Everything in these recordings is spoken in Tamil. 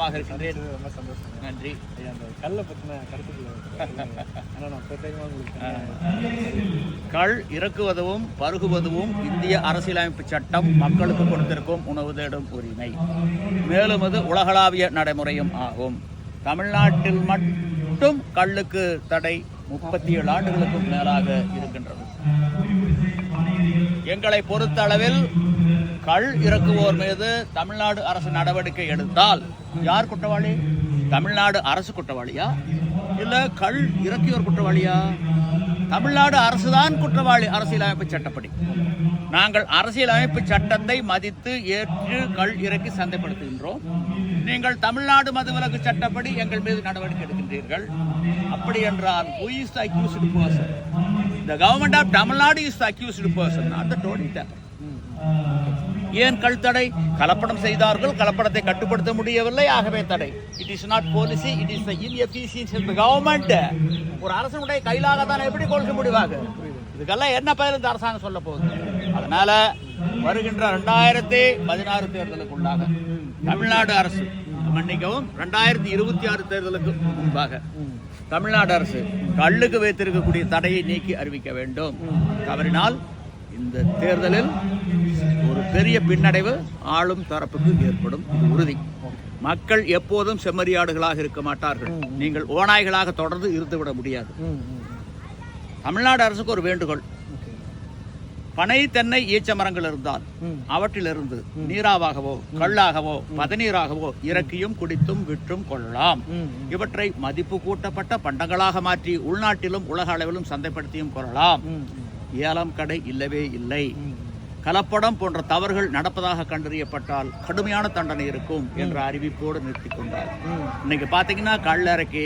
இருக்கின்றேன். ரொம்ப சந்தோஷம். நன்றி. அந்த கல்லை பற்றின கருத்துக்களை கள் இறக்குவதும் பருகுவதும் இந்திய அரசியலமைப்பு சட்டம் மக்களுக்கு கொடுத்திருக்கும் உணவு தேடும் உரிமை. மேலும் அது உலகளாவிய நடைமுறையும் ஆகும். தமிழ்நாட்டில் மட்டும் கள்ளுக்கு தடை 37 ஆண்டுகளுக்கும் மேலாக இருக்கின்றது. எங்களை பொறுத்தளவில் கள் இறக்குவோர் மீது தமிழ்நாடு அரசு நடவடிக்கை எடுத்தால் யார் குற்றவாளி? தமிழ்நாடு அரசு குற்றவாளியா இல்ல கள் இறக்கியோர் குற்றவாளியா? தமிழ்நாடு அரசுதான் குற்றவாளி. அரசியலமைப்பு சட்டப்படி நாங்கள் அரசியலமைப்பு சட்டத்தை மதித்து ஏற்று கள் இறக்கி சந்தைப்படுத்துகின்றோம். நீங்கள் தமிழ்நாடு மதுவிலக்கு சட்டப்படி எங்கள் மீது நடவடிக்கை எடுக்கின்றீர்கள். அப்படி என்றால் who is the accused person? The government of Tamil Nadu is the accused person, not the auditor. ஏன் கள் தடை? கலப்படம் செய்தார்கள், கலப்படத்தை கட்டுப்படுத்த முடியவில்லை, ஆகவே தடை. It is not policy, it is the inefficiency of the government. ஒரு அரசனுடைய கையிலாக தான் எப்படி கொள்கை முடிவாக? இதுக்கெல்லாம் என்ன பெயர் இந்த அரசாங்கம் சொல்ல போகுது? அதனால வருகின்ற 2016 தேர்தலுக்குள்ளாக தமிழ்நாடு அரசு, மன்னிக்கவும் 2026 தேர்தலுக்கு முன்பாக தமிழ்நாடு அரசு கள்ளுக்கு வைத்திருக்கக்கூடிய தடையை நீக்கி அறிவிக்க வேண்டும். தவறினால் இந்த தேர்தலில் ஒரு பெரிய பின்னடைவு ஆளும் தரப்புக்கு ஏற்படும், உறுதி. மக்கள் எப்போதும் செம்மறியாடுகளாக இருக்க மாட்டார்கள். நீங்கள் ஓநாய்களாக தொடர்ந்து இருந்துவிட முடியாது. தமிழ்நாடு அரசுக்கு ஒரு வேண்டுகோள், பனை தென்னை ஈச்ச மரங்கள் இருந்தால் அவற்றிலிருந்து நீராவாகவோ கள்ளாகவோ பதநீராகவோ இறக்கியும் குடித்தும் விற்றும் கொள்ளலாம். இவற்றை மதிப்பு கூட்டப்பட்ட பண்டங்களாக மாற்றி உள்நாட்டிலும் உலக அளவிலும் சந்தைப்படுத்தியும் கொள்ளலாம். ஏலம் கடை இல்லவே இல்லை. கலப்படம் போன்ற தவறுகள் நடப்பதாக கண்டறியப்பட்டால் கடுமையான தண்டனை இருக்கும் என்ற அறிவிப்போடு நிறுத்தி கொண்டார். இன்னைக்கு பாத்தீங்கன்னா கள்ளறக்கி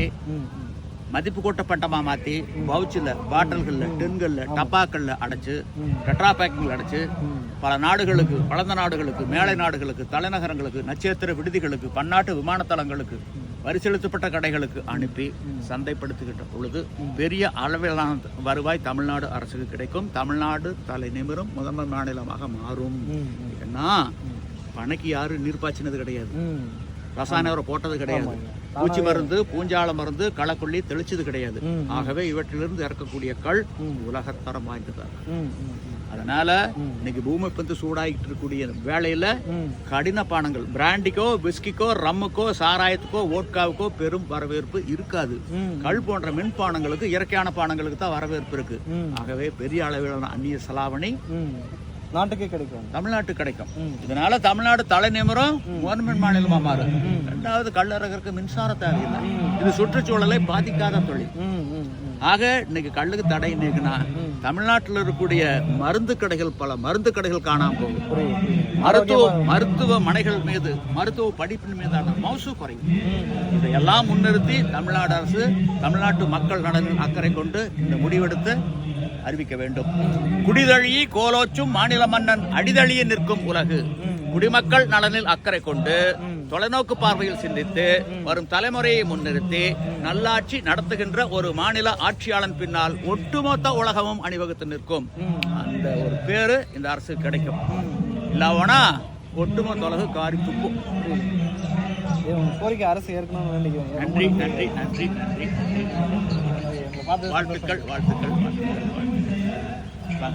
மதிப்பு கூட்ட பண்டமா மாற்றி பவுச்சில், பாட்டில்களில், டின்களில், டப்பாக்களில் அடைச்சு, டெட்ரா பேக்கிங்கில் அடைச்சு பல நாடுகளுக்கு, வளர்ந்த நாடுகளுக்கு, மேலை நாடுகளுக்கு, தலைநகரங்களுக்கு, நட்சத்திர விடுதிகளுக்கு, பன்னாட்டு விமானத்தளங்களுக்கு, வரிசெலுத்தப்பட்ட கடைகளுக்கு அனுப்பி சந்தைப்படுத்துகின்ற பொழுது பெரிய அளவிலான வருவாய் தமிழ்நாடு அரசுக்கு கிடைக்கும். தமிழ்நாடு தலை நிமிரும் முதன்மை மாநிலமாக மாறும். ஏன்னா பனைக்கு யாரும் நீர் பாய்ச்சினது கிடையாது, ரசாயன உரம் போட்டது கிடையாது, பூச்சி மருந்து, பூஞ்சால மருந்து, களக்கொல்லி தெளிச்சது கிடையாது. ஆகவே இவற்றிலிருந்து இறக்கக்கூடிய கள் உலகத்தரம் வாய்ந்தது. அதனால இன்னைக்கு பூமி பந்து சூடாகிட்டு இருக்கக்கூடிய வேளையில கடின பானங்கள், பிராண்டிக்கோ, விஸ்கிக்கோ, ரம்முக்கோ, சாராயத்துக்கோ, ஓட்காவுக்கோ பெரும் வரவேற்பு இருக்காது. கள் போன்ற மின்பானங்களுக்கு, இயற்கையான பானங்களுக்கு தான் வரவேற்பு இருக்கு. ஆகவே பெரிய அளவிலான அந்நிய செலாவணி நாட்டுக்கே கிடைக்கும், தமிழ்நாட்டுக்கு கிடைக்கும். இதனால தமிழ்நாடு தலை நிமிரும் முதன்மை மாநிலமா மாறும். இரண்டாவது, கள்ளறகருக்கு மின்சார தேவையில்லை. இது சுற்றுச்சூழலை பாதிக்காத தொழில். ஆக இன்னைக்கு கள்ளுக்கு தடை நீக்கினா தமிழ்நாட்டில் இருக்கக்கூடிய மருந்து கடைகள், பல மருந்து கடைகள் காணாம போகும். மருத்துவமனைகள் மீது, மருத்துவ படிப்பின் மீதான மவுசு குறையும். இதையெல்லாம் முன்னிறுத்தி தமிழ்நாடு அரசு தமிழ்நாட்டு மக்கள் நலனில் அக்கறை கொண்டு இந்த முடிவெடுத்து அறிவிக்க வேண்டும். குடிதழியி கோலோச்சும் மாநில மன்னன் அடிதழிய நிற்கும் உலகு. குடிமக்கள் நலனில் அக்கறை கொண்டு தொலைநோக்கு பார்வையில் சிந்தித்து வரும் தலைமுறையை முன்னிறுத்தி நல்லாட்சி நடத்துகின்ற ஒரு மாநில ஆட்சியாளன் பின்னால் ஒட்டுமொத்த உலகமும் அணிவகுத்து நிற்கும். அந்த ஒரு பேரு இந்த அரசு கிடைக்கும். இல்லவனா ஒட்டுமொத்த உலகம் காரி துப்பும். கோரிக்கை அரசு ஏற்கனவே வேண்டிக்கிறேன். நன்றி நன்றி நன்றி நன்றி. வாழ்த்துக்கள் வாழ்த்துக்கள் வாழ்த்துக்கள்.